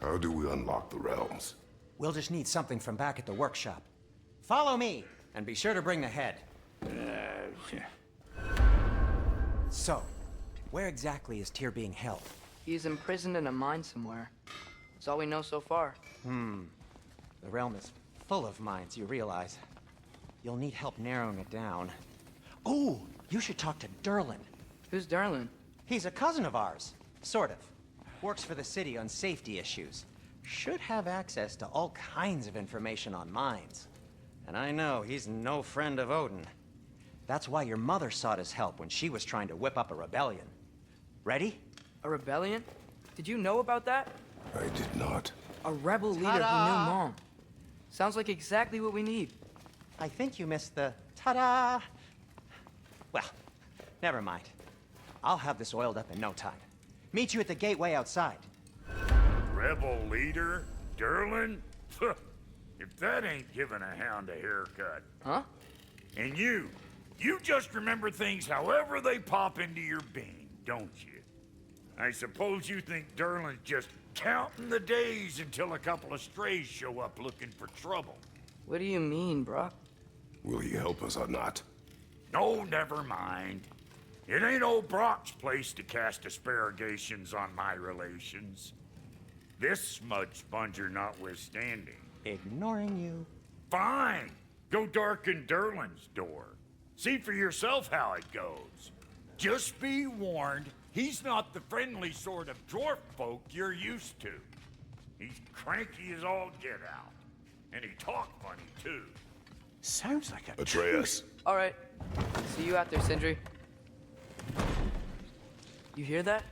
How do we unlock the realms? We'll just need something from back at the workshop. Follow me, and be sure to bring the head. So, where exactly is Tyr being held? He's imprisoned in a mine somewhere. That's all we know so far. The realm is full of mines, you realize. You'll need help narrowing it down. Oh, you should talk to Derlin. Who's Darlin? He's a cousin of ours, sort of. Works for the city on safety issues. Should have access to all kinds of information on mines. And I know he's no friend of Odin. That's why your mother sought his help when she was trying to whip up a rebellion. Ready? A rebellion? Did you know about that? I did not. A rebel leader who knew Mom. Sounds like exactly what we need. I think you missed the ta-da! Well, never mind. I'll have this oiled up in no time. Meet you at the gateway outside. Rebel leader? Derlin? If that ain't giving a hound a haircut. Huh? And you just remember things however they pop into your being, don't you? I suppose you think Derlin's just counting the days until a couple of strays show up looking for trouble. What do you mean, Brock? Will you help us or not? No, never mind. It ain't old Brock's place to cast asparagations on my relations. This smudge sponger notwithstanding. Ignoring you. Fine. Go darken Derlin's door. See for yourself how it goes. Just be warned, he's not the friendly sort of dwarf folk you're used to. He's cranky as all get out. And he talk funny, too. Sounds like a... Atreus. All right. See you out there, Sindri. You hear that?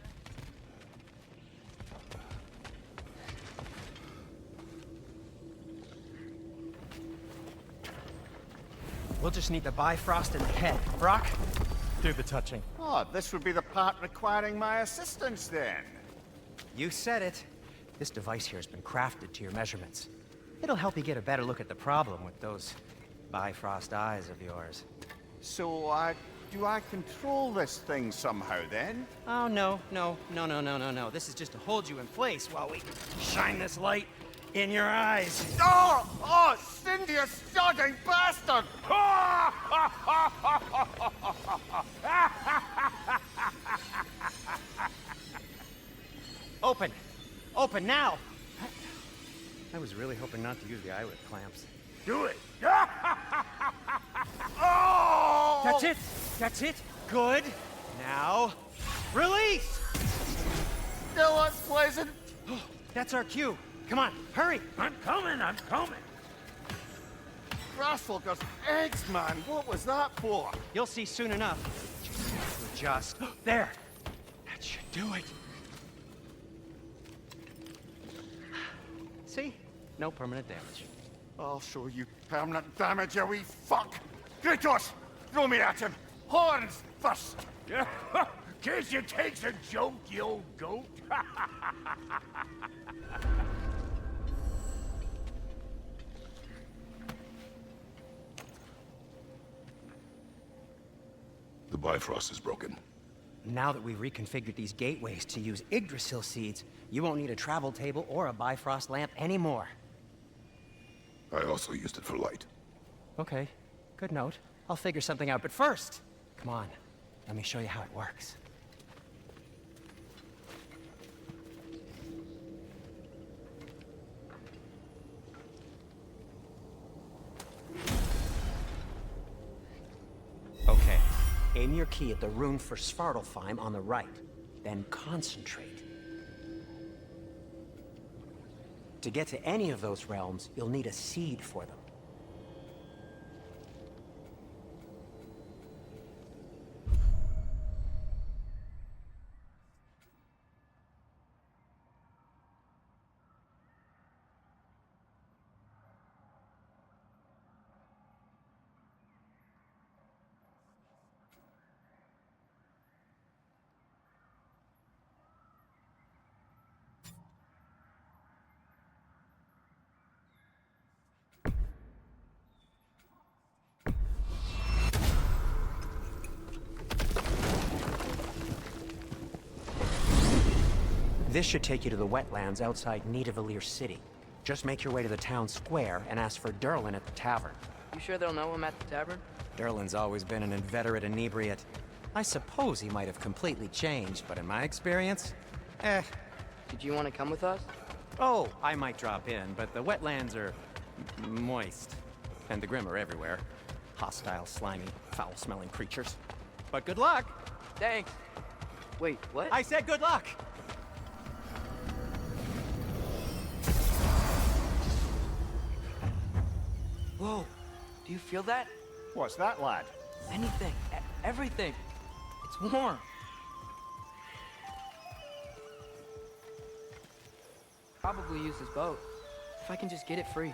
We'll just need the Bifrost in the head. Brock, do the touching. Oh, this would be the part requiring my assistance then. You said it. This device here has been crafted to your measurements. It'll help you get a better look at the problem with those Bifrost eyes of yours. So, do I control this thing somehow then? Oh, no. This is just to hold you in place while we shine this light in your eyes. Oh, Cindy, you sodding bastard! Open now! I was really hoping not to use the eyelid clamps. Do it. Oh! That's it! Good! Now, release! Still unpleasant. That's our cue. Come on, hurry! I'm coming. Grassfuckers, eggs, man. What was that for? You'll see soon enough. Just have to adjust. There! That should do it. See? No permanent damage. I'll show you permanent damage, you wee fuck. Kratos, throw me at him. Horns first. Case you takes a joke, you old goat. The Bifrost is broken. Now that we've reconfigured these gateways to use Yggdrasil seeds, you won't need a travel table or a Bifrost lamp anymore. I also used it for light. Okay, good note. I'll figure something out, but first, come on, let me show you how it works. Okay, aim your key at the rune for Svartalfheim on the right, then concentrate. To get to any of those realms, you'll need a seed for them. This should take you to the wetlands outside Nidavellir City. Just make your way to the town square and ask for Derlin at the tavern. You sure they'll know him at the tavern? Derlin's always been an inveterate inebriate. I suppose he might have completely changed, but in my experience, Did you want to come with us? Oh, I might drop in, but the wetlands are moist. And the Grim are everywhere. Hostile, slimy, foul-smelling creatures. But good luck! Thanks. Wait, what? I said good luck! Whoa, do you feel that? What's that, lad? Anything, everything. It's warm. Probably use this boat. If I can just get it free.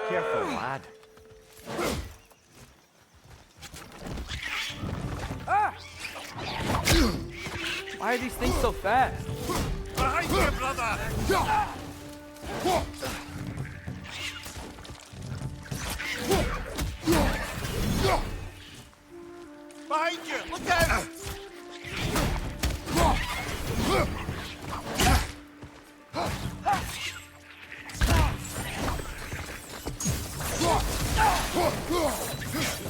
Careful, lad. Ah! Why are these things so fast? Behind you, brother! Behind you! Look out!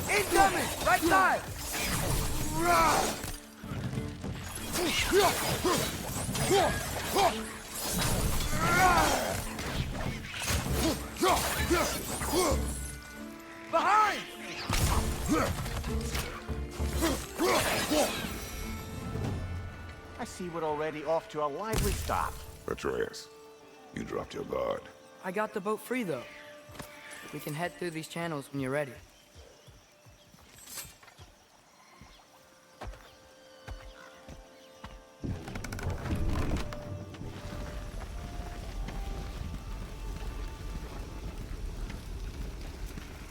Incoming! Right side! Behind! I see we're already off to a lively start. Atreus, you dropped your guard. I got the boat free, though. We can head through these channels when you're ready.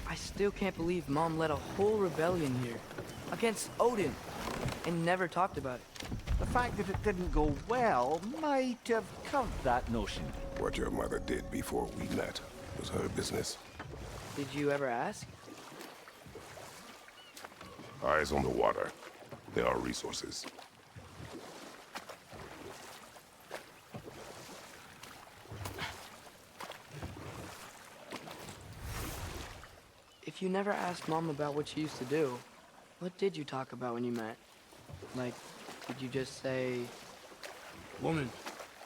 I still can't believe Mom led a whole rebellion here. Against Odin. And never talked about it. The fact that it didn't go well might have covered that notion. What your mother did before we met was her business. Did you ever ask? Eyes on the water. There are resources. If you never asked Mom about what she used to do, what did you talk about when you met? Like, did you just say... Woman,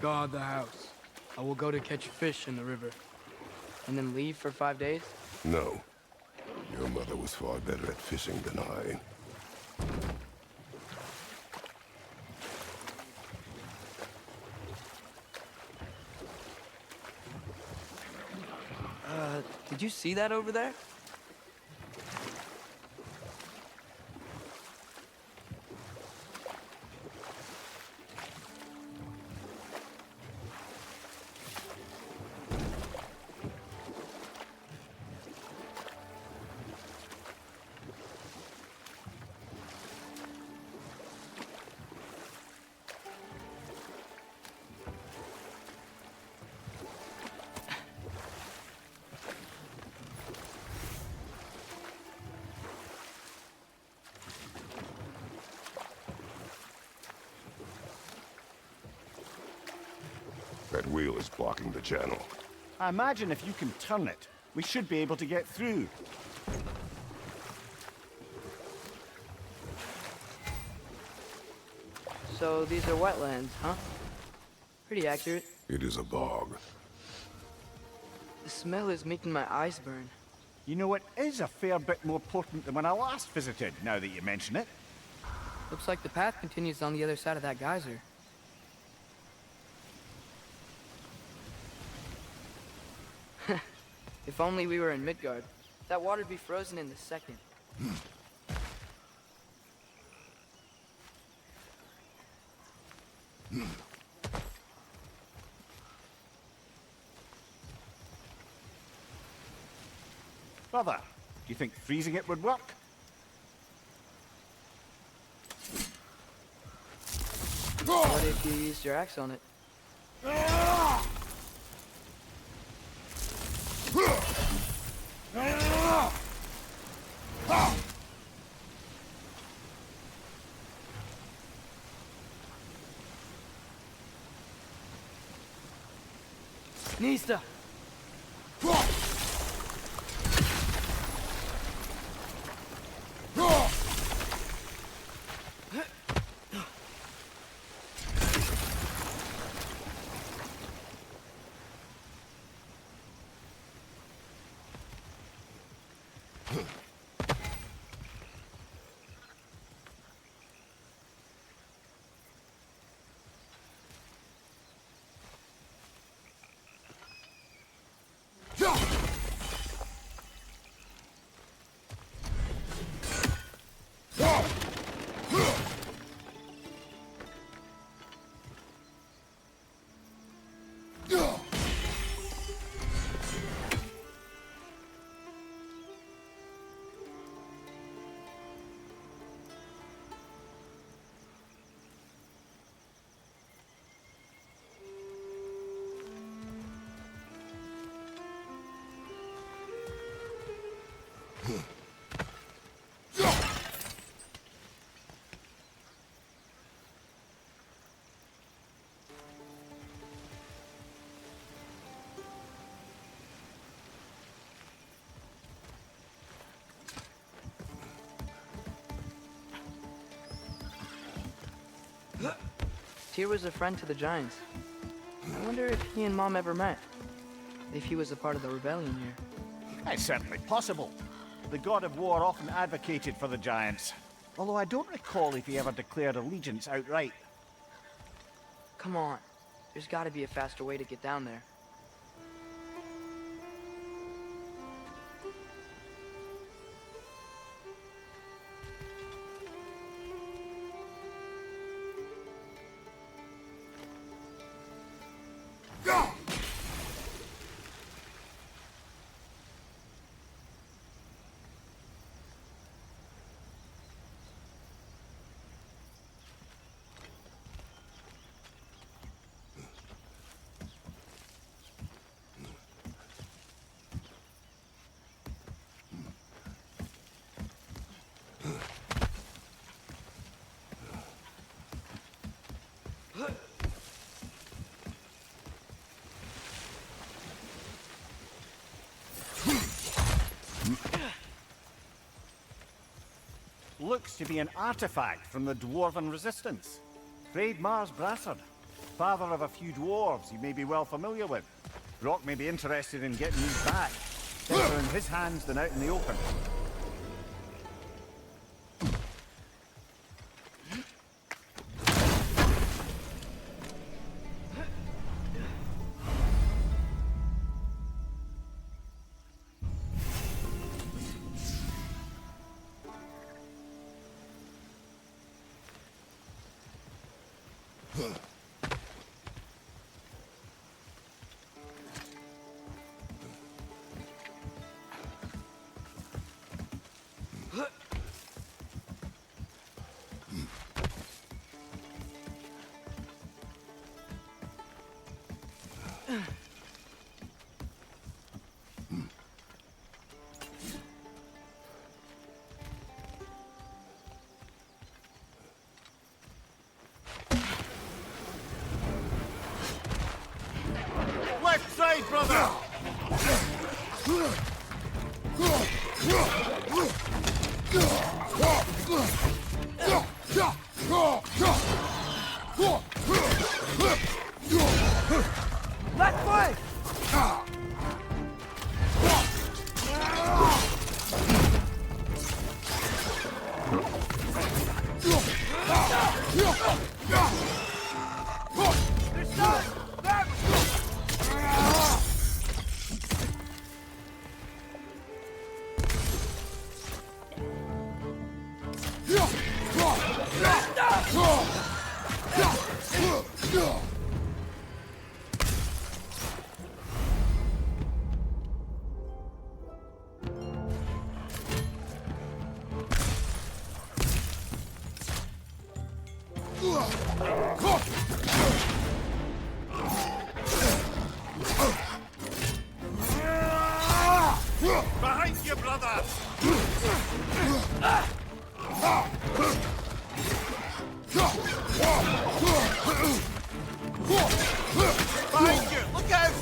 guard the house. I will go to catch fish in the river. And then leave for 5 days? No. Your mother was far better at fishing than I. Did you see that over there? That wheel is blocking the channel. I imagine if you can turn it, we should be able to get through. So these are wetlands, huh? Pretty accurate. It is a bog. The smell is making my eyes burn. You know, it is a fair bit more potent than when I last visited, now that you mention it. Looks like the path continues on the other side of that geyser. If only we were in Midgard. That water'd be frozen in the second. Brother, do you think freezing it would work? What if you used your axe on it? Nista! Tyr was a friend to the Giants. I wonder if he and Mom ever met. If he was a part of the rebellion here. It's certainly possible. The god of war often advocated for the Giants. Although I don't recall if he ever declared allegiance outright. Come on. There's gotta be a faster way to get down there. Looks to be an artifact from the Dwarven Resistance. Mars Brassard, father of a few dwarves you may be well familiar with. Brock may be interested in getting these back. Better in his hands than out in the open. Left side, brother! Left way! Behind you, brother! Behind you! Look out!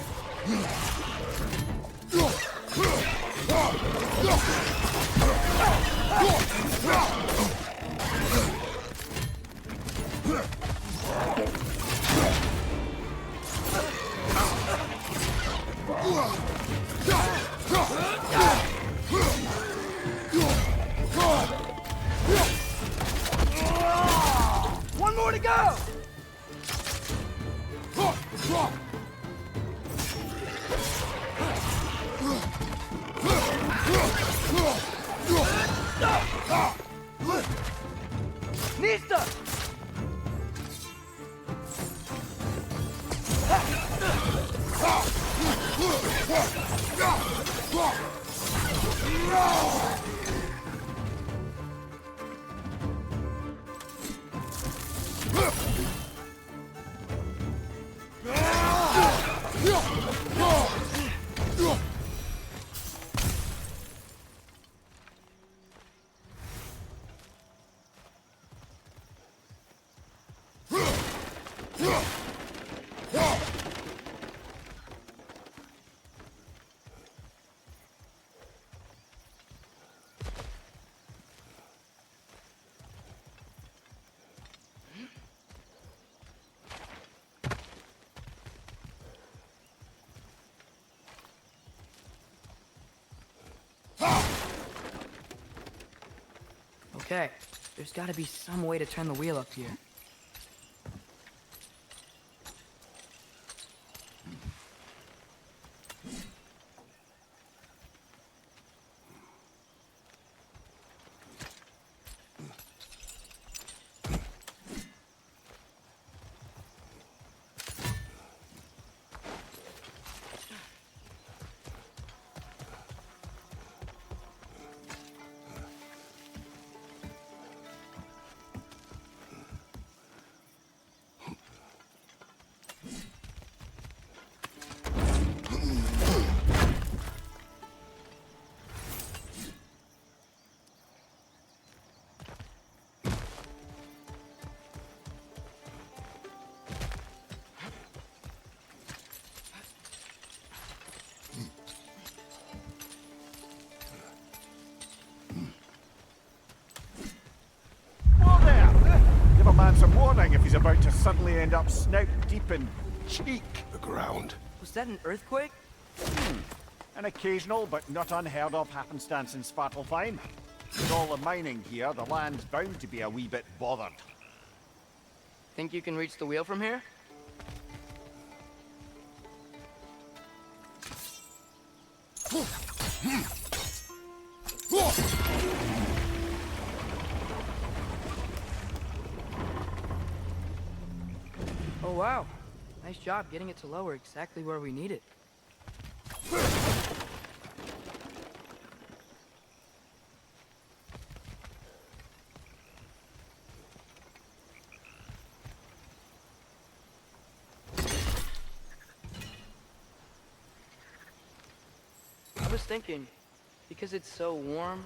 Okay, there's gotta be some way to turn the wheel up here. Give a man some warning if he's about to suddenly end up snout deep in cheek. The ground. Was that an earthquake? An occasional but not unheard of happenstance in Svartalfheim. With all the mining here, the land's bound to be a wee bit bothered. Think you can reach the wheel from here? Oh wow, nice job getting it to lower exactly where we need it. I was thinking, because it's so warm,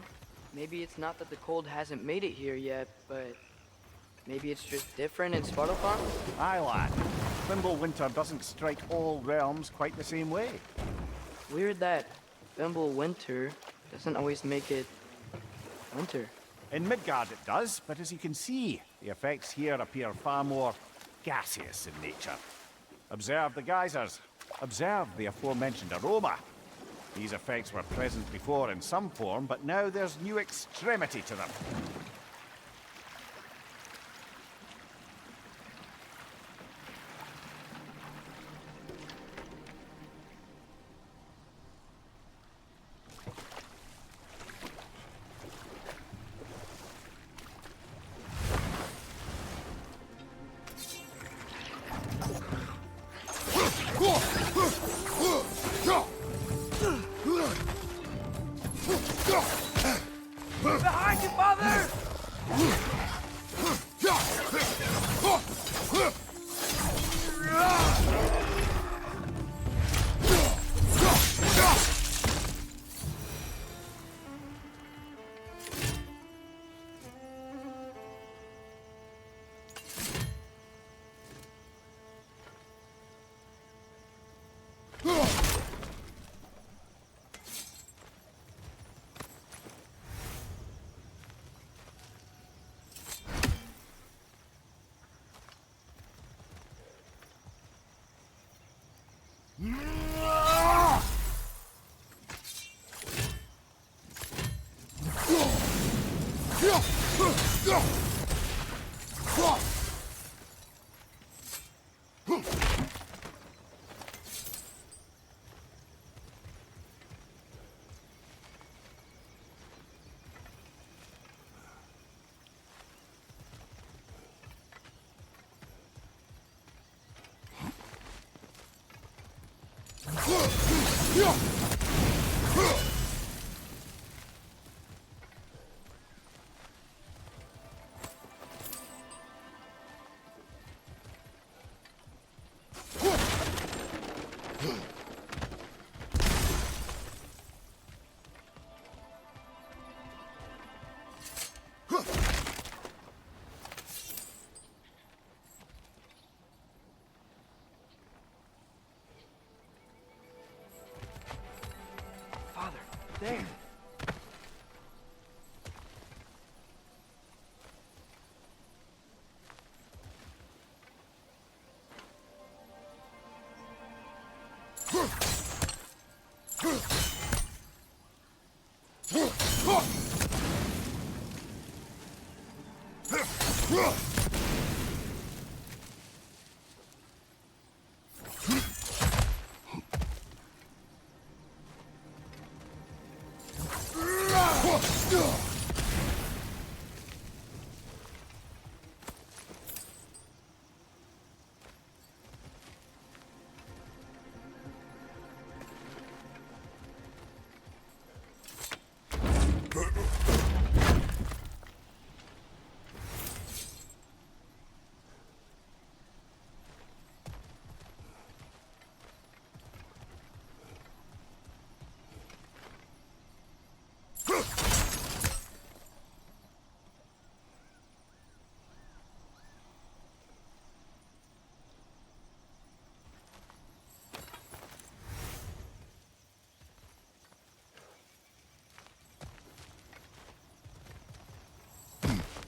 maybe it's not that the cold hasn't made it here yet, but maybe it's just different in Svartalfheim? Aye, lad. Winter doesn't strike all realms quite the same way. Weird that Winter doesn't always make it winter. In Midgard it does, but as you can see, the effects here appear far more gaseous in nature. Observe the geysers. Observe the aforementioned aroma. These effects were present before in some form, but now there's new extremity to them. Behind you, father! there.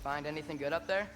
Find anything good up there?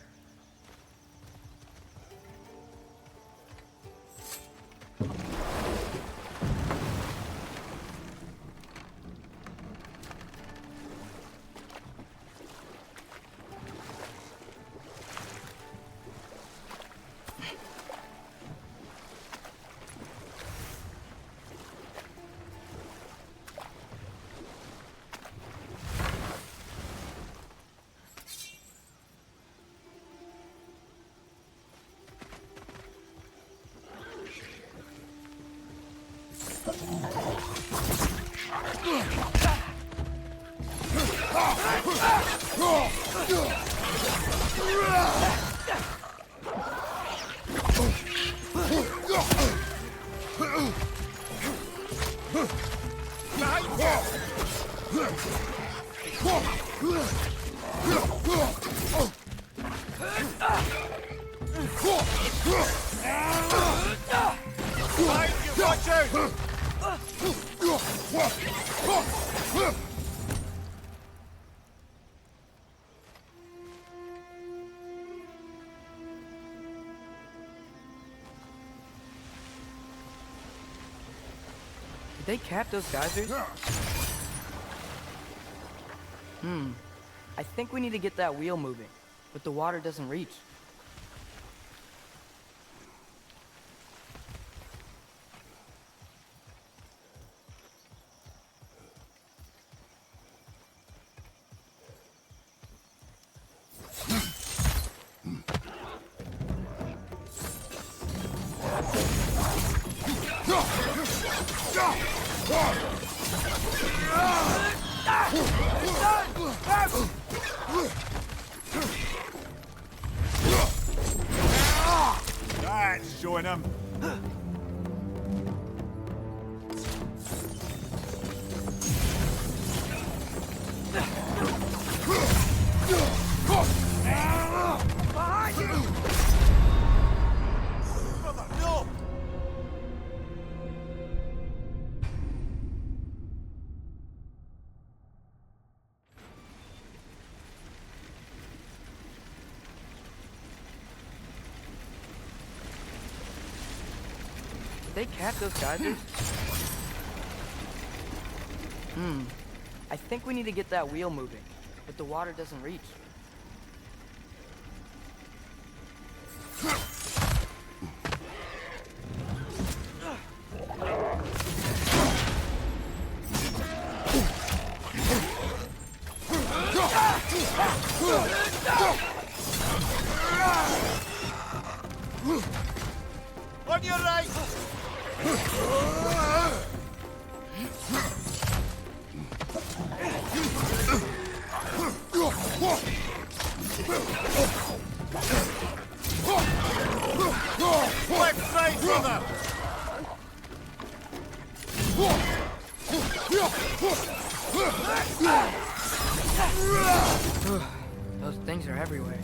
Watch out! Did they cap those geysers? I think we need to get that wheel moving, but the water doesn't reach. That's showing him. Behind you! Brother, no! Did they cap those geysers? I think we need to get that wheel moving, but the water doesn't reach. On your right! Left, right, brother! Those things are everywhere.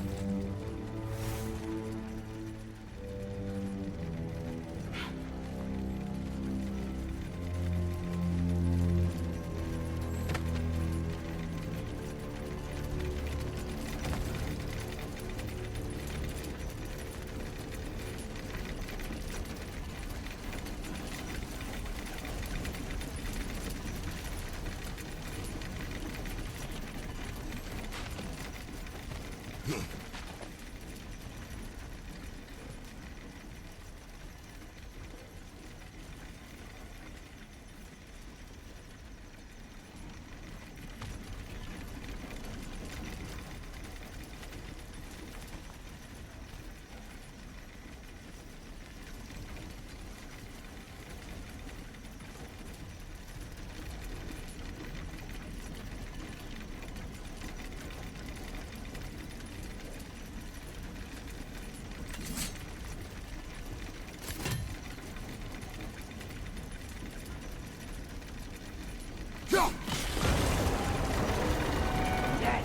Dad,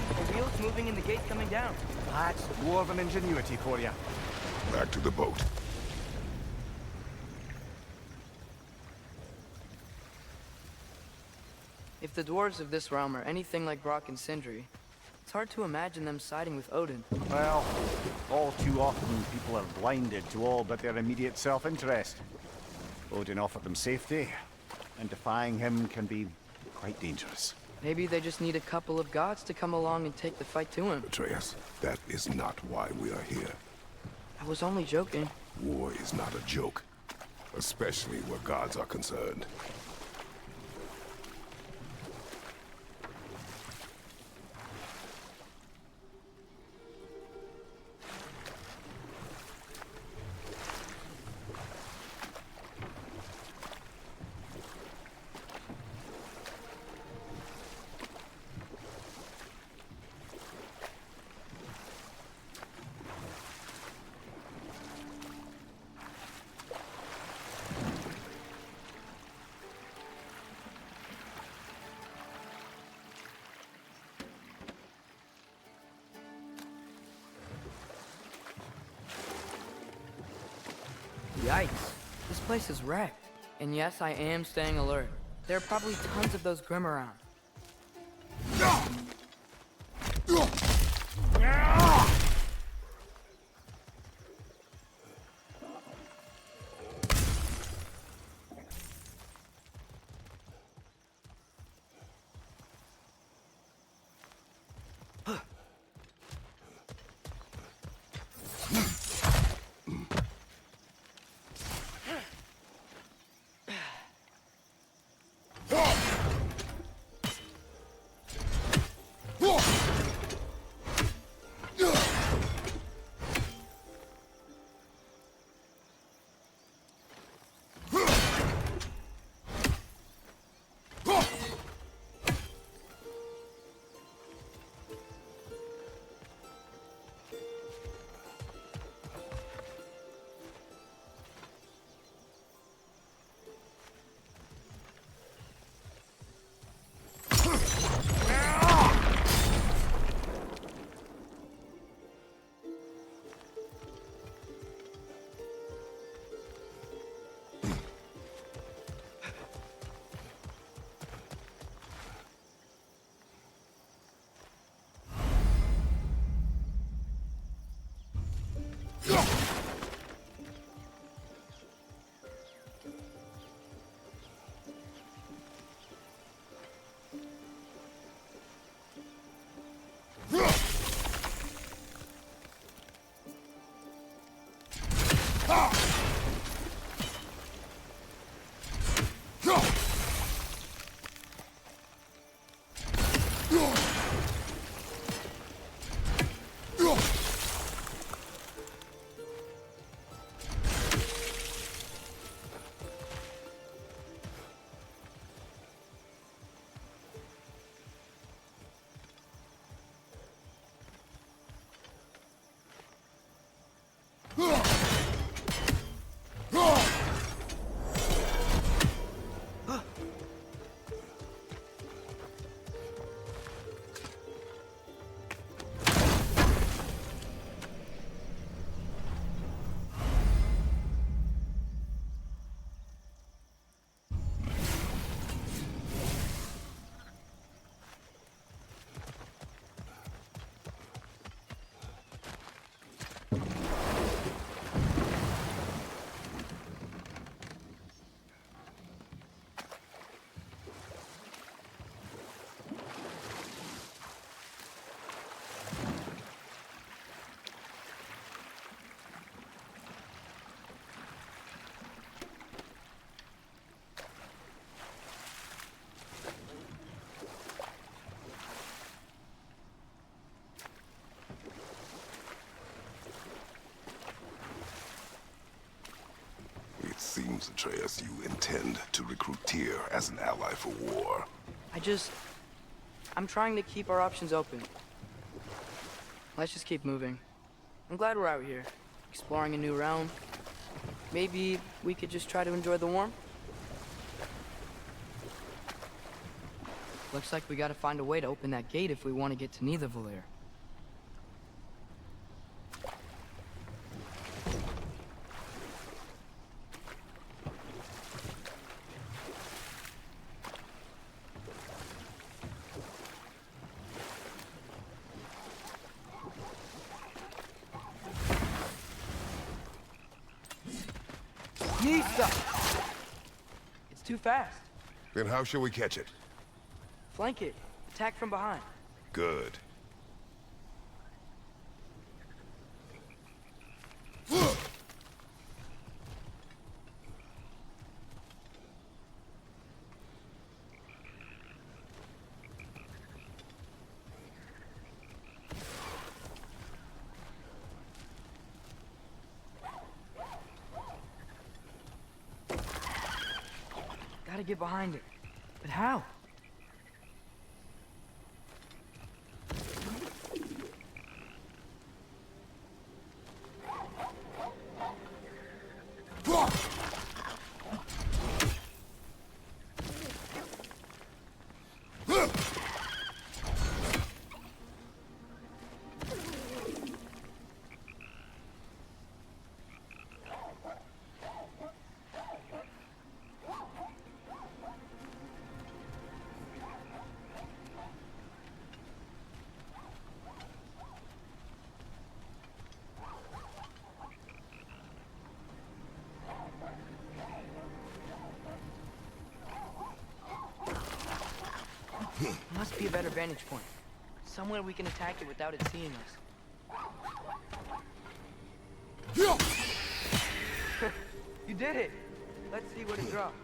the wheel's moving and the gate's coming down. That's dwarven ingenuity for you. Back to the boat. If the dwarves of this realm are anything like Brock and Sindri, it's hard to imagine them siding with Odin. Well, all too often people are blinded to all but their immediate self-interest. Odin offered them safety, and defying him can be quite dangerous. Maybe they just need a couple of gods to come along and take the fight to him. Atreus, that is not why we are here. I was only joking. War is not a joke, especially where gods are concerned. Yikes. This place is wrecked. And yes, I am staying alert. There are probably tons of those Grim around. seems, Atreus, you intend to recruit Tyr as an ally for war. I'm trying to keep our options open. Let's just keep moving. I'm glad we're out here, exploring a new realm. Maybe we could just try to enjoy the warmth? Looks like we gotta find a way to open that gate if we want to get to Nidavellir. Nista! It's too fast. Then how shall we catch it? Flank it. Attack from behind. Good. Gotta get behind it. But how? Must be a better vantage point. Somewhere we can attack it without it seeing us. You did it! Let's see what it dropped.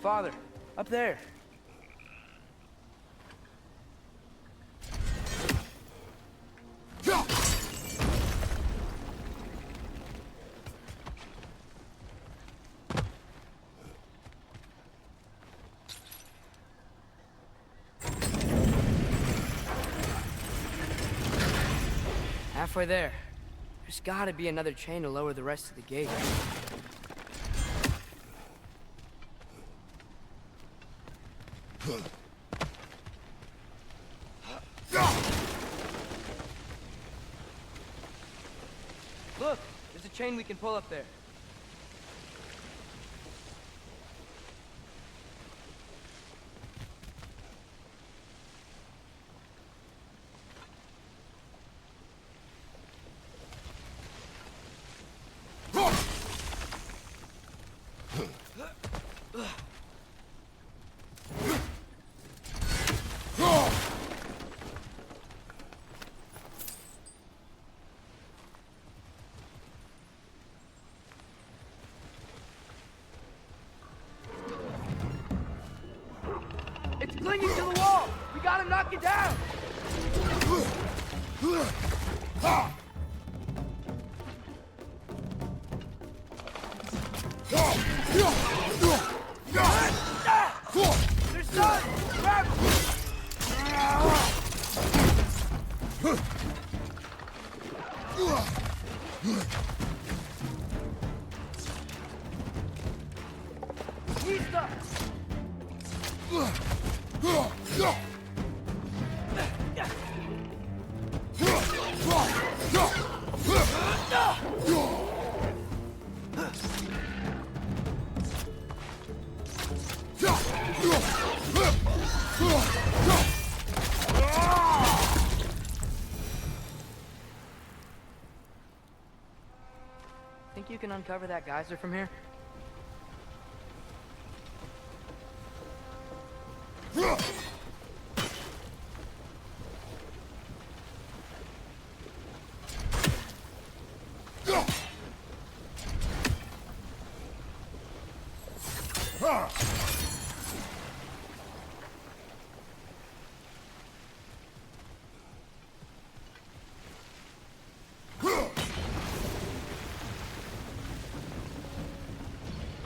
Father, up there. Halfway there. There's gotta be another chain to lower the rest of the gate. Look, there's a chain we can pull up there. It's clinging to the wall! We gotta knock it down! There's done! Grab Nista! Think you can uncover that geyser from here?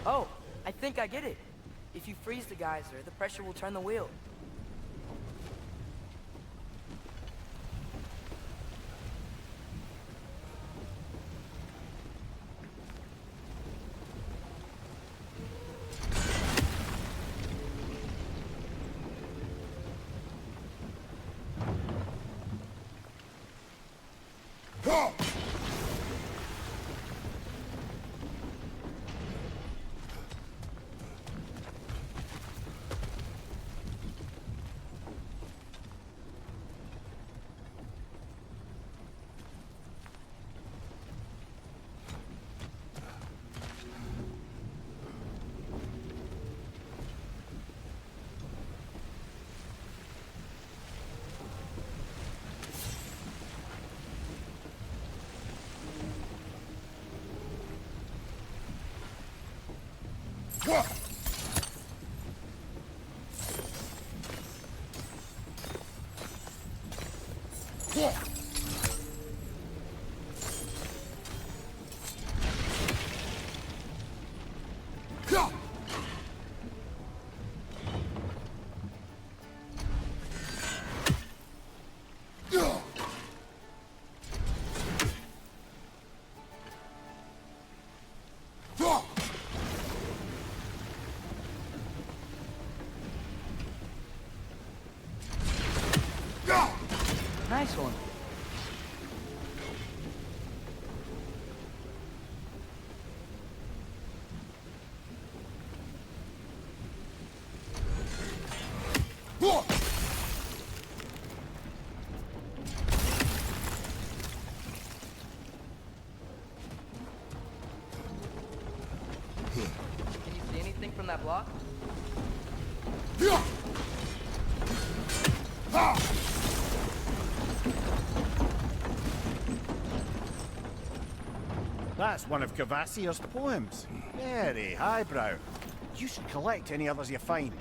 Oh, I think I get it. If you freeze the geyser, the pressure will turn the wheel. Nice one. Can you see anything from that block? That's one of Cavassier's poems. Very highbrow. You should collect any others you find.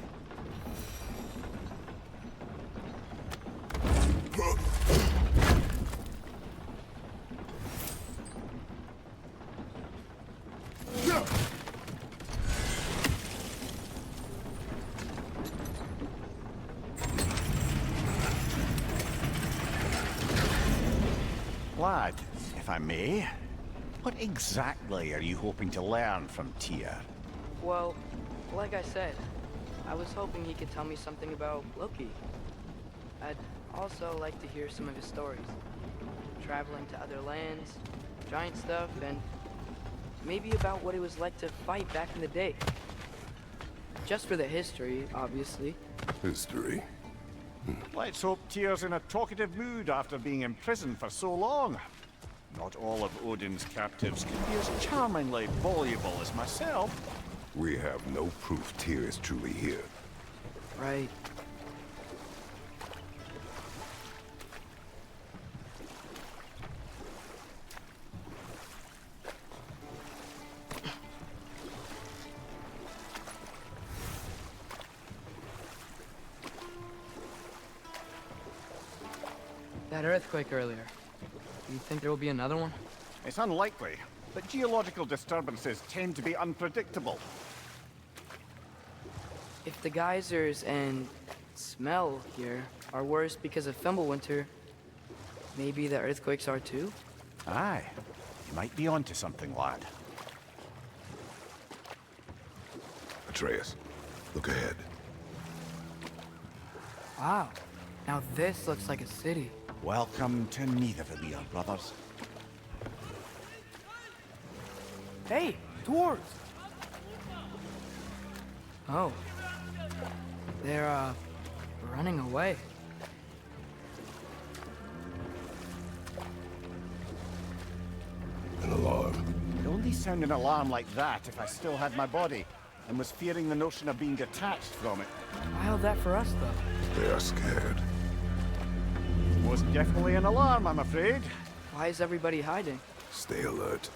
Lad, if I may, what exactly are you hoping to learn from Tyr? Well, like I said, I was hoping he could tell me something about Loki. I'd also like to hear some of his stories. Traveling to other lands, giant stuff, and maybe about what it was like to fight back in the day. Just for the history, obviously. History. Let's hope Tyr's in a talkative mood after being imprisoned for so long. Not all of Odin's captives can be as charmingly voluble as myself. We have no proof Tyr is truly here. Right. That earthquake earlier. Do you think there will be another one? It's unlikely, but geological disturbances tend to be unpredictable. If the geysers and smell here are worse because of Fimbulwinter, maybe the earthquakes are too? Aye, you might be onto something, lad. Atreus, look ahead. Wow. Now this looks like a city. Welcome to Nidavellir, brothers. Hey, dwarves! Oh. They're, running away. An alarm. It'd only sound an alarm like that if I still had my body. and was fearing the notion of being detached from it. Why all that for us, though? They are scared. Most definitely an alarm, I'm afraid. Why is everybody hiding? Stay alert.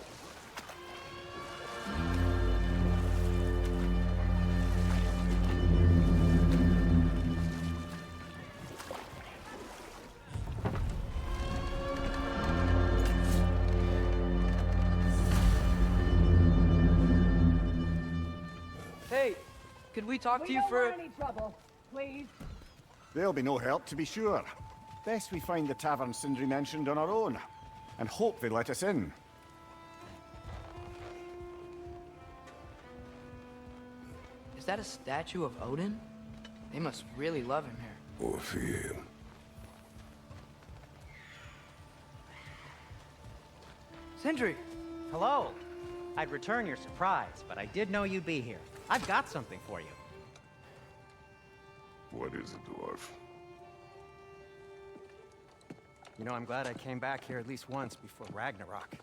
Hey, could we talk to you don't for... want any trouble, please. There'll be no help, to be sure. Best we find the tavern Sindri mentioned on our own, and hope they let us in. Is that a statue of Odin? They must really love him here. Or fear him. Sindri! Hello. I'd return your surprise, but I did know you'd be here. I've got something for you. What is it, dwarf? You know, I'm glad I came back here at least once before Ragnarok.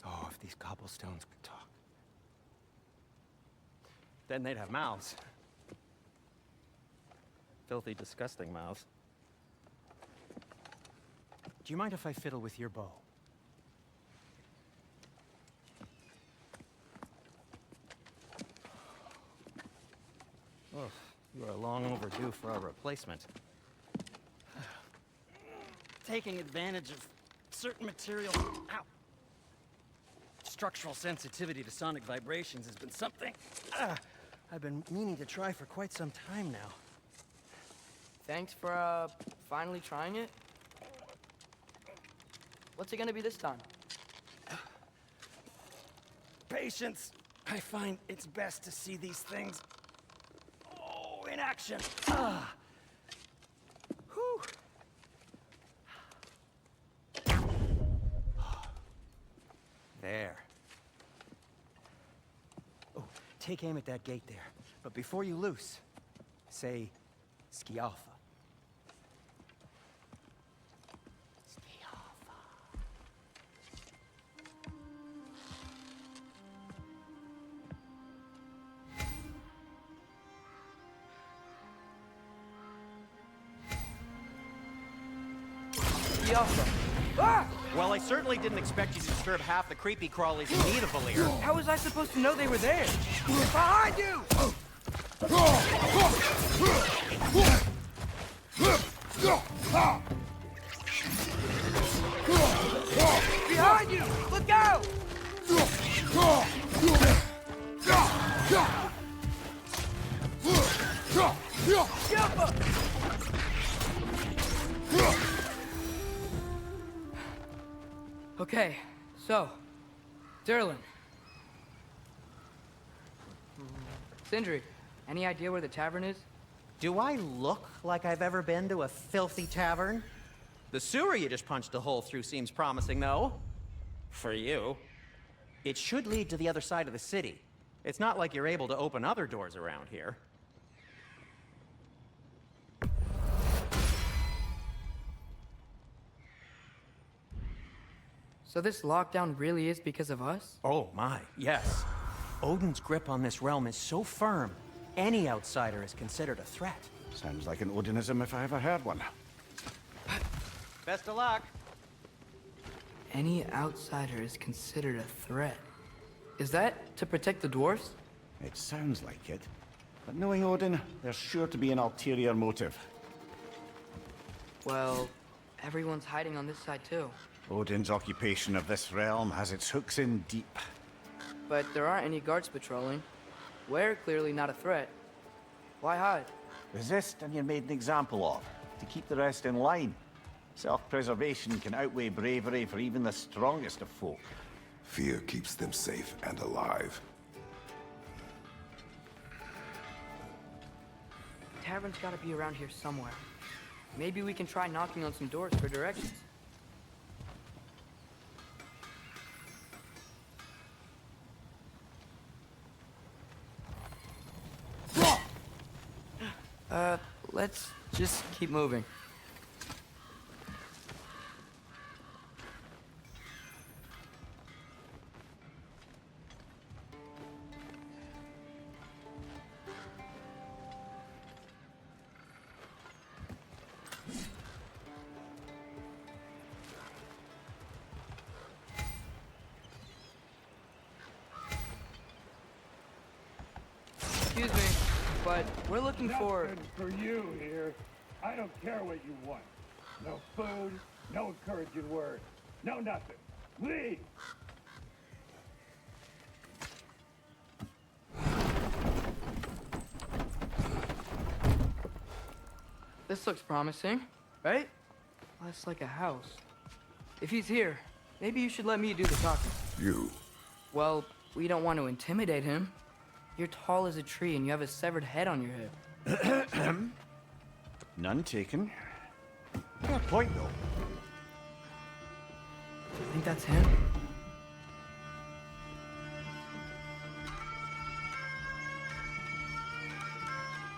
Oh, if these cobblestones could talk. Then they'd have mouths. Filthy, disgusting mouths. Do you mind if I fiddle with your bow? Oh, you are long overdue for a replacement. Taking advantage of certain materials. Ow! Structural sensitivity to sonic vibrations has been something I've been meaning to try for quite some time now. Thanks for, finally trying it. What's it gonna be this time? Patience. I find it's best to see these things in action. Whew. There. Oh, take aim at that gate there. But before you loose, say Skialfa. Ah! Well, I certainly didn't expect you to disturb half the creepy crawlies in need of Valir. How was I supposed to know they were there? Behind you! Behind you! Look out! Okay, so, Durlin. Sindri, any idea where the tavern is? Do I look like I've ever been to a filthy tavern? The sewer you just punched a hole through seems promising, though. For you. It should lead to the other side of the city. It's not like you're able to open other doors around here. So this lockdown really is because of us? Oh my, yes. Odin's grip on this realm is so firm, any outsider is considered a threat. Sounds like an Odinism if I ever heard one. Best of luck. Any outsider is considered a threat. Is that to protect the dwarves? It sounds like it. But knowing Odin, there's sure to be an ulterior motive. Well, everyone's hiding on this side too. Odin's occupation of this realm has its hooks in deep. But there aren't any guards patrolling. We're clearly not a threat. Why hide? Resist and you're made an example of, to keep the rest in line. Self-preservation can outweigh bravery for even the strongest of folk. Fear keeps them safe and alive. Tavern's gotta be around here somewhere. Maybe we can try knocking on some doors for directions. Let's just keep moving. but we're looking for... Nothing for you here. I don't care what you want. No food, no encouraging words, no nothing. Leave! This looks promising, right? Less like a house. If he's here, maybe you should let me do the talking. You. Well, we don't want to intimidate him. You're tall as a tree and you have a severed head on your hip. None taken. Fair point, though. Do you think that's him?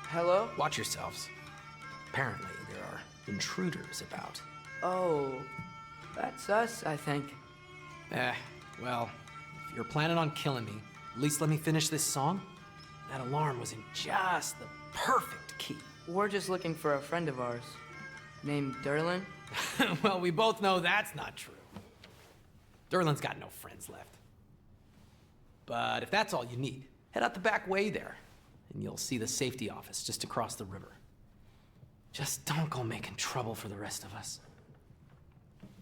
Hello? Watch yourselves. Apparently, there are intruders about. Oh, that's us, I think. Well, if you're planning on killing me, at least let me finish this song. That alarm was in just the perfect key. We're just looking for a friend of ours, named Derlin. Well, we both know that's not true. Derlin's got no friends left. But if that's all you need, head out the back way there, and you'll see the safety office just across the river. Just don't go making trouble for the rest of us.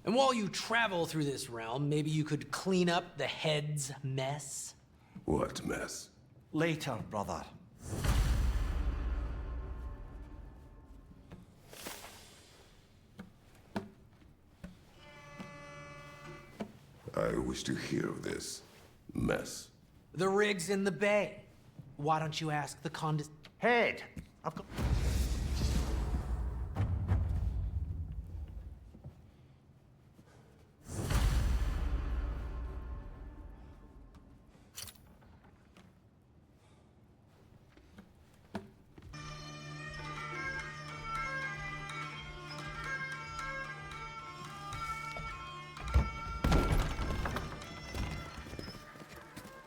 And while you travel through this realm, maybe you could clean up the head's mess? What mess? Later, brother. I wish to hear of this mess. The rig's in the bay. Why don't you ask the Head! I've got...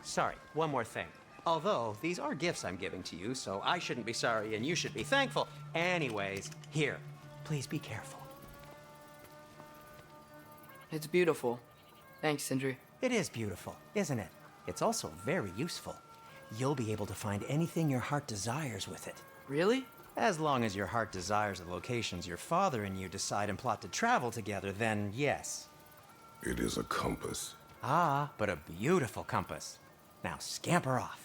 Sorry, one more thing. Although, these are gifts I'm giving to you, so I shouldn't be sorry and you should be thankful. Anyways, here, please be careful. It's beautiful. Thanks, Sindri. It is beautiful, isn't it? It's also very useful. You'll be able to find anything your heart desires with it. Really? As long as your heart desires the locations your father and you decide and plot to travel together, then yes. It is a compass. Ah, but a beautiful compass. Now scamper off.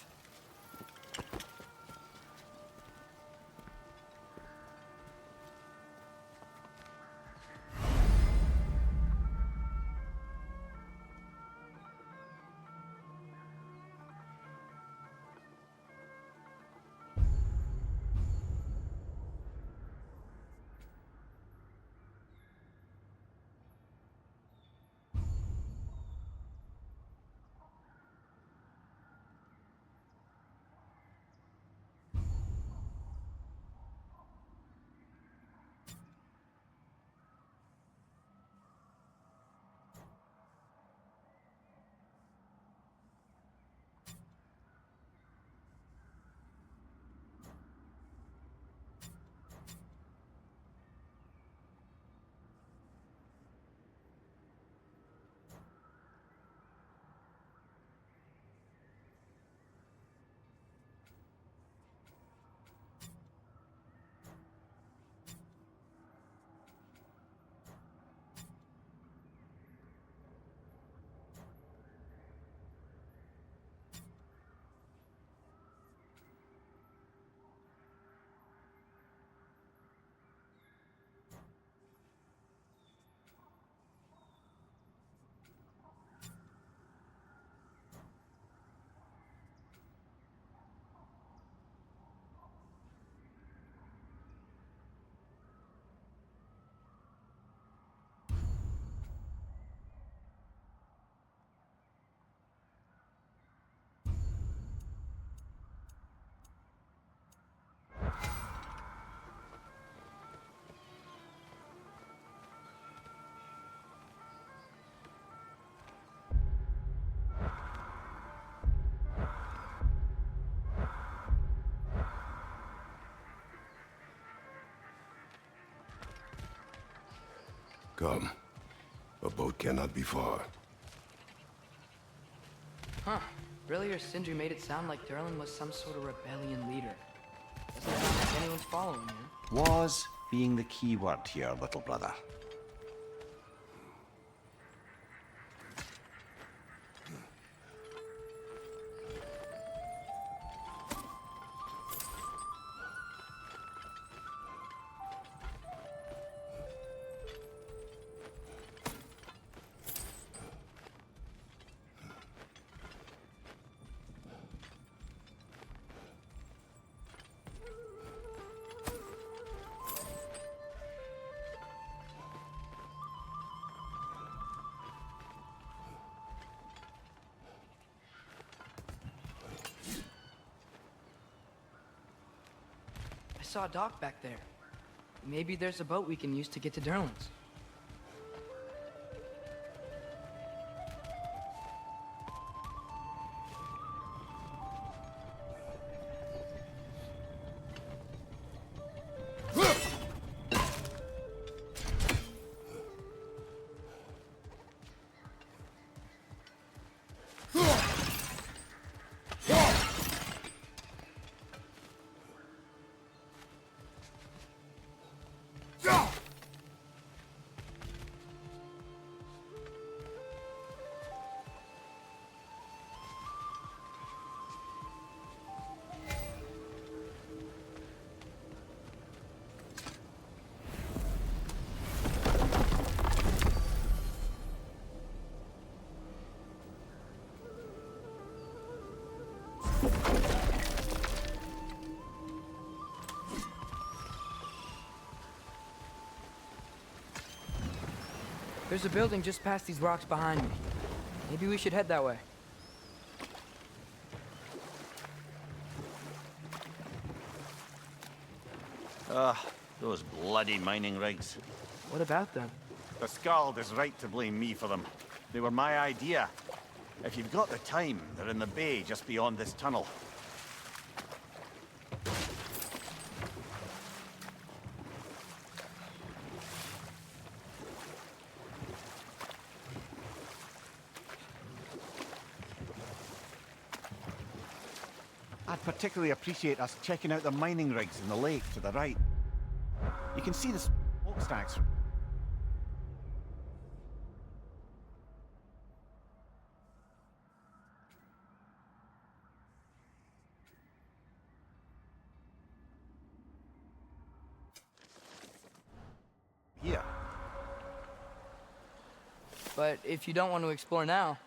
Come. A boat cannot be far. Huh. Earlier, Sindri made it sound like Derlin was some sort of rebellion leader. like anyone's following you. Was being the key word here, little brother. I saw a dock back there. Maybe there's a boat we can use to get to Durlan's. There's a building just past these rocks behind me. Maybe we should head that way. Those bloody mining rigs. What about them? The Skald is right to blame me for them. They were my idea. If you've got the time, they're in the bay just beyond this tunnel. I'd particularly appreciate us checking out the mining rigs in the lake to the right. You can see the smokestacks. Here. But if you don't want to explore now,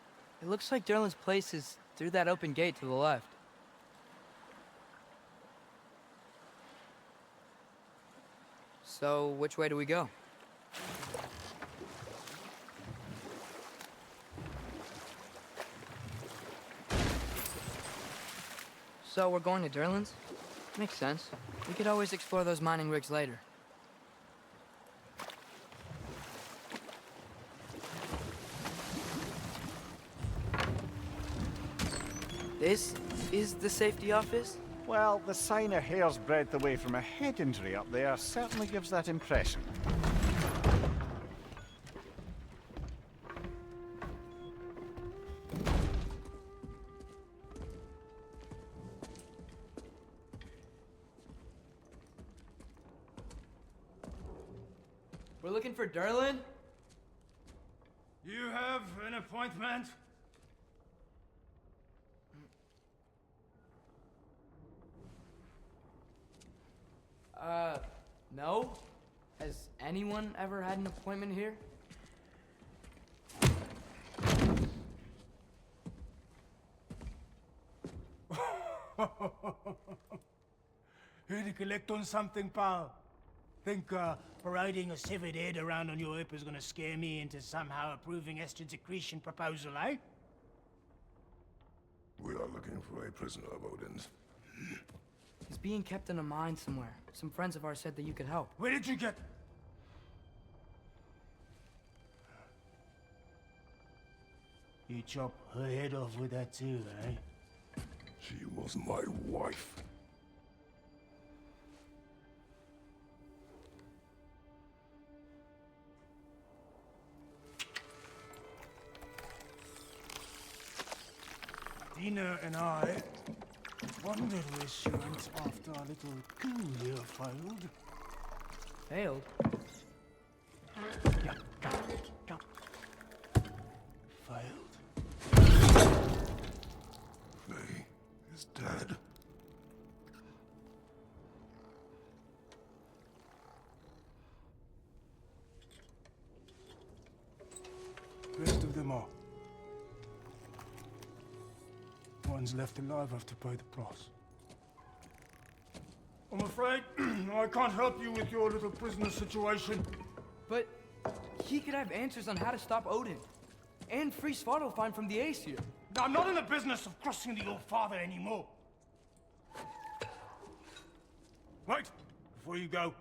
it looks like Durlan's place is through that open gate to the left. So, which way do we go? So, we're going to Durlan's? Makes sense. We could always explore those mining rigs later. This is the safety office? Well, the sign a hair's breadth away from a head injury up there certainly gives that impression. We're looking for Durlan? You have an appointment? No? Has anyone ever had an appointment here? Here to collect on something, pal? Think parading a severed head around on your hip is gonna scare me into somehow approving estrogen secretion proposal, eh? We are looking for a prisoner of Odin's. He's being kept in a mine somewhere. Some friends of ours said that you could help. Where did you get... You chop her head off with that too, eh? She was my wife. Dina and I Wondered where she went after our little coup here failed. Failed? Yeah, jump. Failed. Faye is dead. Rest of them are. One's left alive have to pay the price. I'm afraid I can't help you with your little prisoner situation. But he could have answers on how to stop Odin. And free Svartalfheim from the Aesir. I'm not in the business of crossing the old father anymore. Right, before you go.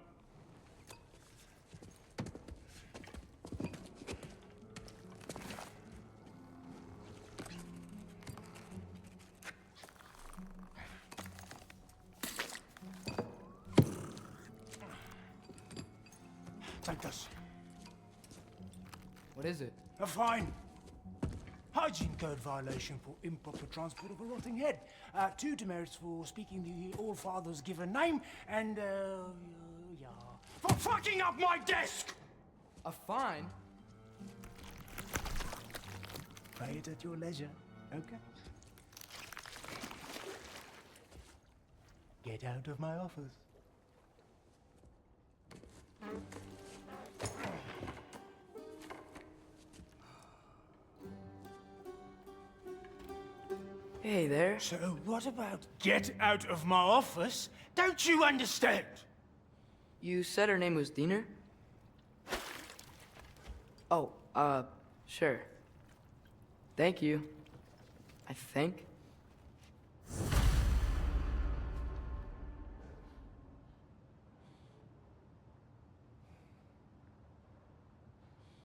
Take this. What is it? A fine. Hygiene code violation for improper transport of a rotting head. 2 demerits for speaking the All-Father's given name, and, yeah. For fucking up my desk! A fine? Pay it at your leisure, okay? Get out of my office. Hey there. So what about get out of my office? Don't you understand? You said her name was Diener? Oh, sure. Thank you. I think.